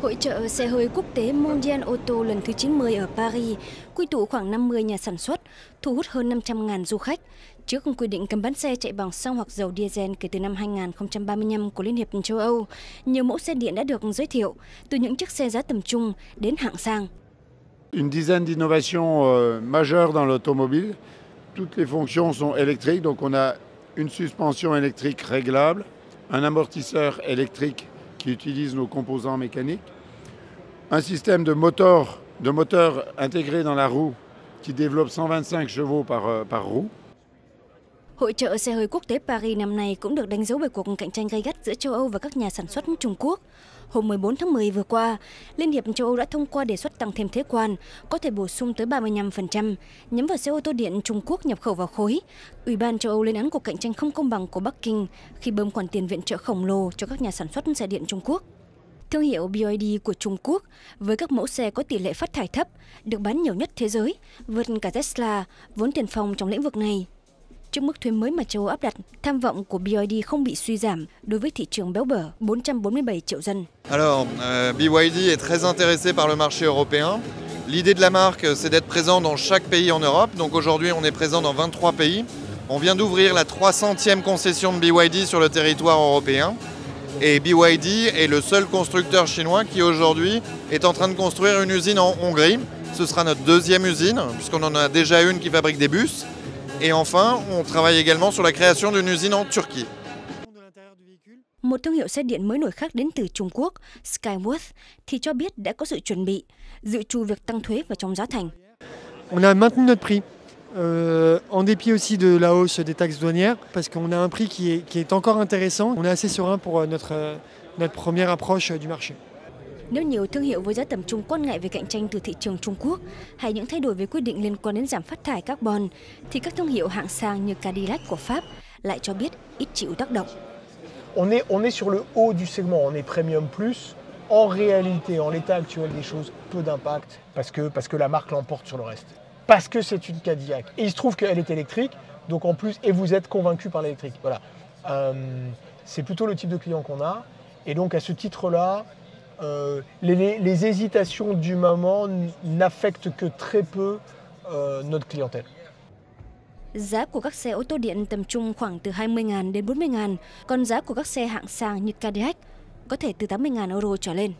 Hội chợ xe hơi quốc tế Mondial Auto lần thứ 90 ở Paris quy tụ khoảng 50 nhà sản xuất, thu hút hơn 500.000 du khách. Trước quy định cấm bán xe chạy bằng xăng hoặc dầu diesel kể từ năm 2035 của Liên hiệp châu Âu, nhiều mẫu xe điện đã được giới thiệu, từ những chiếc xe giá tầm trung đến hạng sang. Une dizaine d'innovations majeures dans l'automobile. Toutes les fonctions sont électriques, donc on a une suspension électrique réglable, un amortisseur électrique qui utilise nos composants mécaniques, un système de moteur intégré dans la roue qui développe 125 chevaux par roue. Hội chợ xe hơi quốc tế Paris năm nay cũng được đánh dấu bởi cuộc cạnh tranh gay gắt giữa châu Âu và các nhà sản xuất Trung Quốc. Hôm 14 tháng 10 vừa qua, Liên hiệp châu Âu đã thông qua đề xuất tăng thêm thuế quan, có thể bổ sung tới 35%, nhắm vào xe ô tô điện Trung Quốc nhập khẩu vào khối. Ủy ban châu Âu lên án cuộc cạnh tranh không công bằng của Bắc Kinh khi bơm khoản tiền viện trợ khổng lồ cho các nhà sản xuất xe điện Trung Quốc. Thương hiệu BYD của Trung Quốc, với các mẫu xe có tỷ lệ phát thải thấp, được bán nhiều nhất thế giới, vượt cả Tesla, vốn tiền phong trong lĩnh vực này. Trước mức thuế mới mà châu Âu áp đặt, tham vọng của BYD không bị suy giảm đối với thị trường béo bở 447 triệu dân. Alors, BYD est très intéressé par le marché européen. L'idée de la marque, c'est d'être présent dans chaque pays en Europe. Donc aujourd'hui, on est présent dans 23 pays. On vient d'ouvrir la 300e concession de BYD sur le territoire européen. Et BYD est le seul constructeur chinois qui aujourd'hui est en train de construire une usine en Hongrie. Ce sera notre deuxième usine, puisqu'on en a déjà une qui fabrique des bus. Et enfin, on travaille également sur la création d'une usine en Turquie. Một thương hiệu xe điện mới nổi khác đến từ Trung Quốc, Skyworth, thì cho biết đã có sự chuẩn bị, dự trù việc tăng thuế vào trong giá thành. On a maintenu notre prix, en dépit aussi de la hausse des taxes douanières, parce qu'on a un prix qui est encore intéressant. On est assez serein pour notre première approche du marché. Nếu nhiều thương hiệu với giá tầm trung quan ngại về cạnh tranh từ thị trường Trung Quốc hay những thay đổi về quy định liên quan đến giảm phát thải carbon, thì các thương hiệu hạng sang như Cadillac của Pháp lại cho biết ít chịu tác động. On est sur le haut du segment, on est premium plus. En réalité, en l'état actuel des choses, peu d'impact parce que la marque l'emporte sur le reste. Parce que c'est une Cadillac. Et il se trouve qu'elle est électrique, donc en plus, et vous êtes convaincu par l'électrique. Voilà. C'est plutôt le type de client qu'on a. Et donc à ce titre-là, les hésitations du moment n'affectent que très peu notre clientèle. Giá của các xe ô tô điện tầm trung khoảng từ 20.000 đến 40.000, còn giá của các xe hạng sang như Cadillac có thể từ 80.000 euro trở lên.